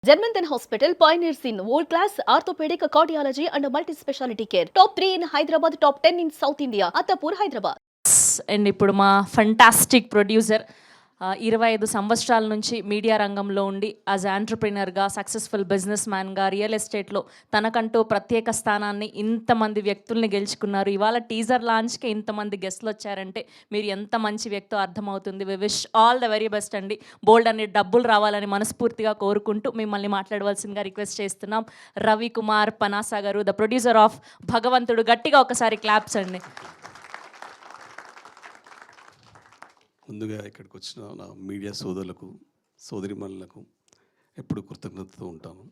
Germanton Hospital pioneers in world-class orthopedic cardiology and multi-specialty care. Top 3 in Hyderabad, top 10 in South India. Attapur, Hyderabad. And ఇప్పుడు మా fantastic producer 25 సంవత్సరాల నుంచి media రంగంలో ఉండి as ఆంటర్ప్రినర్గా, successful business మ్యాన్గా, real ఎస్టేట్లో తనకంటూ ప్రత్యేక స్థానాన్ని ఇంతమంది వ్యక్తుల్ని గెలుచుకున్నారు. ఇవాళ టీజర్ లాంచ్కి ఇంతమంది గెస్ట్లు వచ్చారంటే మీరు ఎంత మంచి వ్యక్తో అర్థమవుతుంది. We wish all the very best అండి. బోల్డ్ అనే డబ్బులు రావాలని మనస్ఫూర్తిగా కోరుకుంటూ మిమ్మల్ని మాట్లాడవలసిందిగా రిక్వెస్ట్ చేస్తున్నాం. రవి కుమార్ పనాసా గారు, ద ప్రొడ్యూసర్ ఆఫ్ భగవంతుడు. గట్టిగా ఒకసారి క్లాప్స్ అండి. ముందుగా ఇక్కడికి వచ్చిన నా మీడియా సోదరులకు, సోదరిమణులకు ఎప్పుడు కృతజ్ఞతతో ఉంటాను.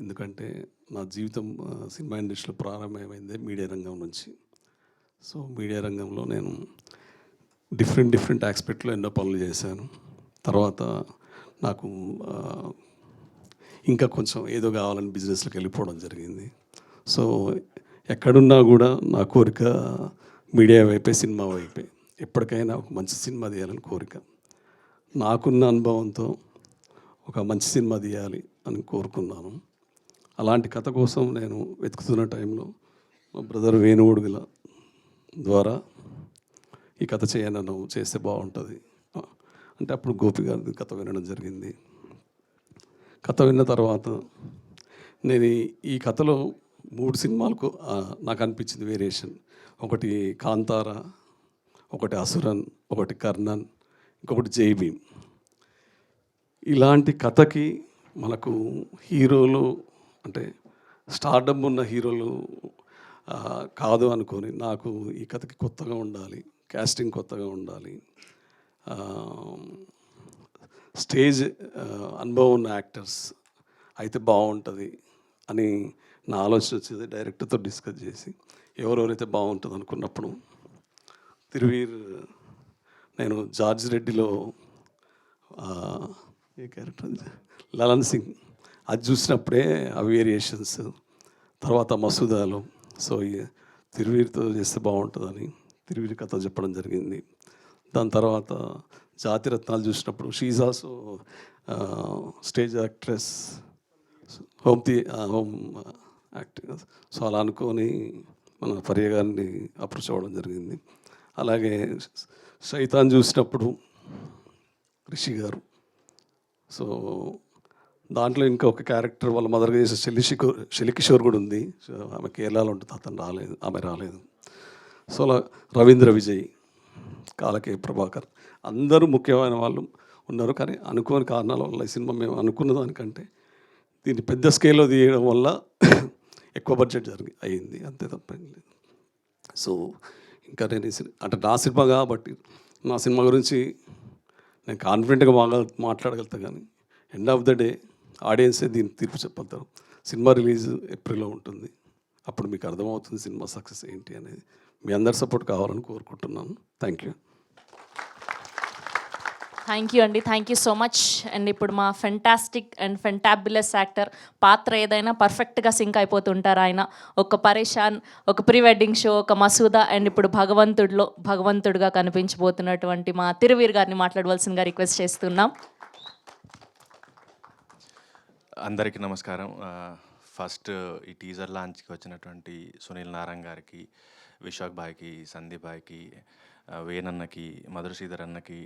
ఎందుకంటే నా జీవితం సినిమా ఇండస్ట్రీలో ప్రారంభమైందే మీడియా రంగం నుంచి. సో మీడియా రంగంలో నేను డిఫరెంట్ ఆస్పెక్ట్లో ఎన్నో పనులు చేశాను. తర్వాత నాకు ఇంకా కొంచెం ఏదో కావాలని బిజినెస్లోకి వెళ్ళిపోవడం జరిగింది. సో ఎక్కడున్నా కూడా నా కోరిక మీడియా వైపే, సినిమా వైపే. ఎప్పటికైనా ఒక మంచి సినిమా తీయాలని కోరిక. నాకున్న అనుభవంతో ఒక మంచి సినిమా తీయాలి అని కోరుకున్నాను. అలాంటి కథ కోసం నేను వెతుకుతున్న టైంలో మా బ్రదర్ వేణువుడుగుల ద్వారా ఈ కథ చేయను చేస్తే బాగుంటుంది అంటే అప్పుడు గోపి గారి కథ వినడం జరిగింది. కథ విన్న తర్వాత నేను ఈ కథలో 3 సినిమాలకు నాకు అనిపించింది వేరియేషన్. ఒకటి కాంతార, ఒకటి అసురన్, ఒకటి కర్ణన్, ఇంకొకటి జై భీమ్. ఇలాంటి కథకి మనకు హీరోలు అంటే స్టార్డమ్ ఉన్న హీరోలు కాదు అనుకొని నాకు ఈ కథకి కొత్తగా ఉండాలి, కాస్టింగ్ కొత్తగా ఉండాలి, స్టేజ్ అనుభవం ఉన్న యాక్టర్స్ అయితే బాగుంటుంది అని నా ఆలోచన వచ్చేది. డైరెక్టర్తో డిస్కస్ చేసి ఎవరెవరైతే బాగుంటుంది అనుకున్నప్పుడు తిరువీర్, నేను జార్జ్ రెడ్డిలో ఏ క్యారెక్టర్ లలన్ సింగ్ అది చూసినప్పుడే ఆ వేరియేషన్స్, తర్వాత మసూదాలో సో తిరువీర్తో చేస్తే బాగుంటుందని తిరువీర్ కథ చెప్పడం జరిగింది. దాని తర్వాత జాతిరత్నాలు చూసినప్పుడు she also stage actress, home acting. So అలా అనుకొని మన ఫరియా గారిని అప్రోచ్ అవ్వడం జరిగింది. అలాగే సైతాన్ చూసినప్పుడు రిషి గారు. సో దాంట్లో ఇంకా ఒక క్యారెక్టర్ వాళ్ళ మదర్గా చేసే శలికిషోర్ కూడా ఉంది. ఆమె కేరళలో ఉంటుంది, ఆమె రాలేదు. సో అలా రవీంద్ర విజయ్, కాలకే ప్రభాకర్ అందరూ ముఖ్యమైన వాళ్ళు ఉన్నారు. కానీ అనుకోని కారణాల వల్ల ఈ సినిమా మేము అనుకున్న దానికంటే దీన్ని పెద్ద స్కేల్లో తీయడం వల్ల ఎక్కువ బడ్జెట్ అయ్యింది, అంతే తప్ప లేదు. సో ఇంకా నేను అంటే నా సినిమా కాబట్టి నా సినిమా గురించి నేను కాన్ఫిడెంట్గా మాట్లాడగలుగుతా. కానీ ఎండ్ ఆఫ్ ద డే ఆడియన్సే దీన్ని తీర్పు చెప్పగలుగుతారు. సినిమా రిలీజ్ ఏప్రిల్లో ఉంటుంది. అప్పుడు మీకు అర్థమవుతుంది సినిమా సక్సెస్ ఏంటి అనేది. మీ అందరి సపోర్ట్ కావాలని కోరుకుంటున్నాను. థ్యాంక్ యూ అండి. Thank you so much. And ఇప్పుడు మా ఫెంటాస్టిక్ అండ్ ఫెంటాబులస్ యాక్టర్ పాత్ర ఏదైనా పర్ఫెక్ట్గా సింక్ అయిపోతుంటారు ఆయన. ఒక పరేషాన్, ఒక ప్రీ వెడ్డింగ్ షో, ఒక మసూదా, అండ్ ఇప్పుడు భగవంతుడుగా కనిపించబోతున్నటువంటి మా తిరువీర్ గారిని మాట్లాడవలసిందిగా రిక్వెస్ట్ చేస్తున్నాం. అందరికీ నమస్కారం. ఫస్ట్ ఈ టీజర్ లాంచ్కి వచ్చినటువంటి సునీల్ నారాయణ్ గారికి, విశాఖ్ భాయ్కి, సందీప్ భాయ్కి, వేణన్నకి, మధుర శ్రీధర్ అన్నకి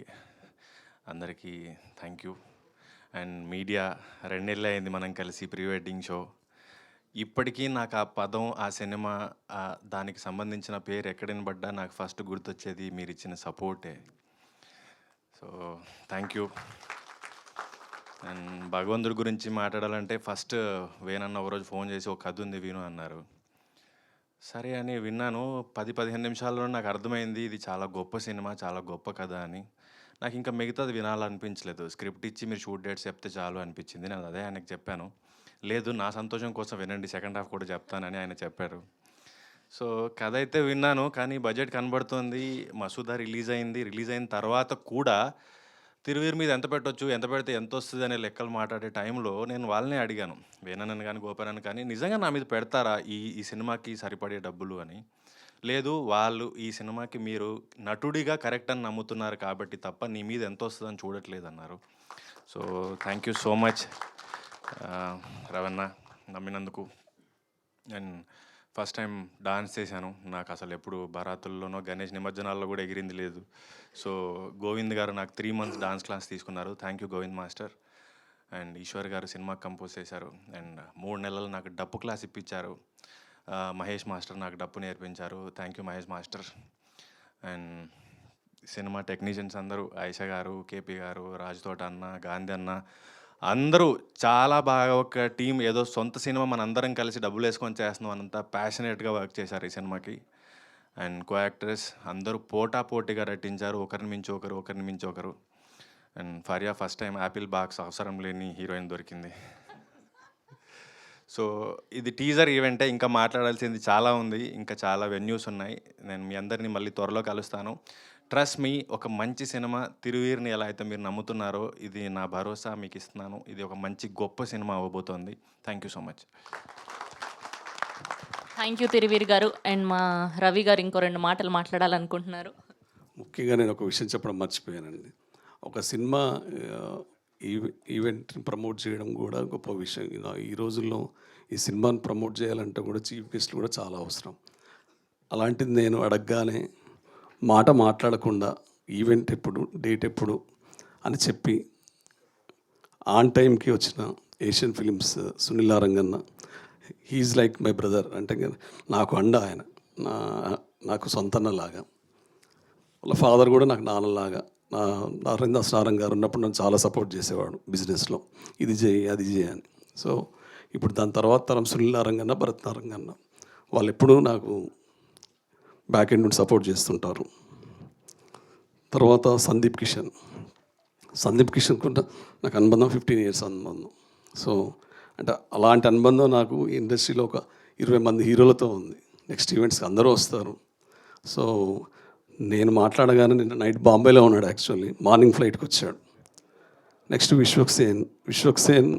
అందరికీ థ్యాంక్ యూ. అండ్ మీడియా 2 నెలలు అయింది మనం కలిసి ప్రీ వెడ్డింగ్ షో. ఇప్పటికీ నాకు ఆ పదం, ఆ సినిమా, దానికి సంబంధించిన పేరు ఎక్కడైనా పడ్డా నాకు ఫస్ట్ గుర్తొచ్చేది మీరు ఇచ్చిన సపోర్టే. So thank you. అండ్ భగవంతుడి గురించి మాట్లాడాలంటే ఫస్ట్ వేణన్న ఒకరోజు ఫోన్ చేసి ఒక కథ ఉంది విను అన్నారు. సరే అని విన్నాను. 10-15 నిమిషాల్లో నాకు అర్థమైంది ఇది చాలా గొప్ప సినిమా, చాలా గొప్ప కథ అని. నాకు ఇంకా మిగతాది వినాలనిపించలేదు. స్క్రిప్ట్ ఇచ్చి మీరు షూట్ డేట్స్ చెప్తే చాలు అనిపించింది. నేను అదే ఆయనకు చెప్పాను. లేదు నా సంతోషం కోసం వినండి, సెకండ్ హాఫ్ కూడా చెప్తానని ఆయన చెప్పారు. సో కథ అయితే విన్నాను, కానీ బడ్జెట్ కనబడుతుంది. మసూదా రిలీజ్ అయిన తర్వాత కూడా తిరువీర్ మీద ఎంత పెట్టొచ్చు, ఎంత పెడితే ఎంత వస్తుంది అనే లెక్కలు మాట్లాడే టైంలో నేను వాళ్ళనే అడిగాను, వేణన్నని కానీ గోపానని కానీ, నిజంగా నా మీద పెడతారా ఈ సినిమాకి సరిపడే డబ్బులు అని. లేదు, వాళ్ళు ఈ సినిమాకి మీరు నటుడిగా కరెక్ట్ అని నమ్ముతున్నారు కాబట్టి తప్ప నీ మీద ఎంత వస్తుందని చూడట్లేదు అన్నారు. So thank you so much. Ravana నమ్మినందుకు. And first time dance చేశాను. నాకు అసలు ఎప్పుడు బరాతుల్లోనో గణేష్ నిమజ్జనాల్లో కూడా ఎగిరింది లేదు. సో గోవింద్ గారు నాకు 3 months డాన్స్ క్లాస్ తీసుకున్నారు. Thank you Govind master. And Eswar garu సినిమా కంపోజ్ చేశారు. అండ్ 3 నెలలు నాకు డప్పు క్లాస్ ఇప్పించారు. మహేష్ మాస్టర్ నాకు డప్పు నేర్పించారు. Thank you Mahesh master. And cinema technicians అందరూ ఆయిషా గారు, కేపీ గారు, రాజుతోట అన్న, గాంధీ అన్న అందరూ చాలా బాగా ఒక టీం, ఏదో సొంత సినిమా మన అందరం కలిసి డబ్బులు వేసుకొని చేస్తున్నాం అనంత ప్యాషనేట్గా వర్క్ చేశారు ఈ సినిమాకి. అండ్ కో యాక్టర్స్ అందరూ పోటాపోటీగా నటించారు, ఒకరిని మించి ఒకరు, ఒకరిని మించి ఒకరు. And Faria first time Apple box అవసరం లేని హీరోయిన్ దొరికింది. సో ఇది టీజర్ ఈవెంటే, ఇంకా మాట్లాడాల్సింది చాలా ఉంది, ఇంకా చాలా వెన్యూస్ ఉన్నాయి. నేను మీ అందరినీ మళ్ళీ త్వరలో కలుస్తాను. ట్రస్ట్ మీ, ఒక మంచి సినిమా తిరువీరుని ఎలా అయితే మీరు నమ్ముతున్నారో, ఇది నా భరోసా మీకు ఇస్తున్నాను. ఇది ఒక మంచి గొప్ప సినిమా అవ్వబోతోంది. Thank you so much. Thank you Thiruveer గారు. అండ్ మా రవి గారు ఇంకో 2 మాటలు మాట్లాడాలనుకుంటున్నారు. ముఖ్యంగా నేను ఒక విషయం చెప్పడం మర్చిపోయానండి. ఒక సినిమా ఈవెంట్ని ప్రమోట్ చేయడం కూడా గొప్ప విషయం. ఈ రోజుల్లో ఈ సినిమాని ప్రమోట్ చేయాలంటే కూడా చీఫ్ గెస్ట్లు కూడా చాలా అవసరం. అలాంటిది నేను అడగగానే మాట మాట్లాడకుండా ఈవెంట్ ఎప్పుడు, డేట్ ఎప్పుడు అని చెప్పి ఆన్ టైంకి వచ్చిన ఏషియన్ ఫిలిమ్స్ సునీల్ నారంగన్న, హీఈస్ లైక్ మై బ్రదర్. అంటే నాకు అండ ఆయన, నాకు సొంతన్నలాగా. వాళ్ళ ఫాదర్ కూడా నాకు నాన్నలాగా. నరేంద్ర నారంగ్ గారు ఉన్నప్పుడు నన్ను చాలా సపోర్ట్ చేసేవాడు బిజినెస్లో, ఇది చేయి అది చేయి అని. సో ఇప్పుడు దాని తర్వాత తరం సునీల్ నారంగన్న, భరత్ నారంగన్న వాళ్ళు ఎప్పుడూ నాకు బ్యాక్ ఎండ్ నుండి సపోర్ట్ చేస్తుంటారు. తర్వాత సందీప్ కిషన్ కూడా నాకు అనుబంధం 15 years అనుబంధం. సో అంటే అలాంటి అనుబంధం నాకు ఇండస్ట్రీలో ఒక 20 మంది హీరోలతో ఉంది. నెక్స్ట్ ఈవెంట్స్కి అందరూ వస్తారు. సో నేను మాట్లాడగానే నిన్న నైట్ బాంబేలో ఉన్నాడు, యాక్చువల్లీ మార్నింగ్ ఫ్లైట్కి వచ్చాడు. నెక్స్ట్ విశ్వక్ సేన్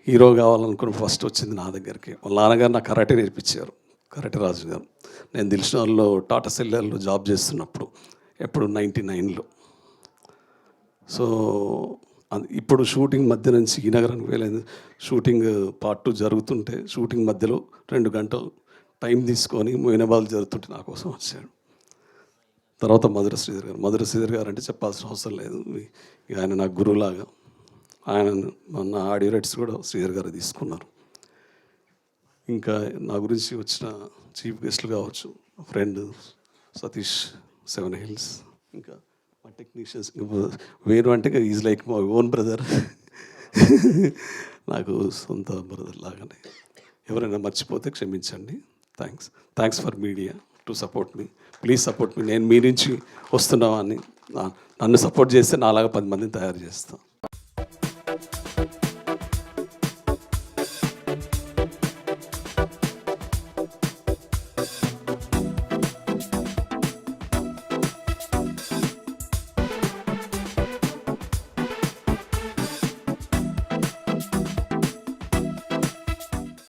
హీరో కావాలనుకుని ఫస్ట్ వచ్చింది నా దగ్గరికి. వాళ్ళ నాన్నగారు నాకు కరాటే నేర్పించారు, కరాటే రాజు గారు. నేను దిల్షనాల్లో టాటా సెల్లర్లో జాబ్ చేస్తున్నప్పుడు, ఎప్పుడు 99లో. సో ఇప్పుడు షూటింగ్ మధ్య నుంచి ఈ నగరానికి వెళ్ళింది. షూటింగ్ part 2 జరుగుతుంటే షూటింగ్ మధ్యలో 2 గంటలు టైం తీసుకొని మోయినాబాద్ జరుగుతుంటే నా కోసం వచ్చాడు. తర్వాత మధుర శ్రీధర్ గారు అంటే చెప్పాల్సిన అవసరం లేదు, ఆయన నాకు గురువులాగా. ఆయన మన ఆడియో రైట్స్ కూడా శ్రీధర్ గారు తీసుకున్నారు. ఇంకా నా గురించి వచ్చిన చీఫ్ గెస్ట్లు కావచ్చు, ఫ్రెండ్ సతీష్ 7 Hills, ఇంకా మా టెక్నీషియన్స్, వేరు అంటే is like my own brother, నాకు సొంత బ్రదర్ లాగానే. ఎవరైనా మర్చిపోతే క్షమించండి. Thanks for media to support me. Please support me. నేను మీ నుంచి వస్తున్నామని నన్ను సపోర్ట్ చేస్తే నాలాగా 10 మందిని తయారు చేస్తాను.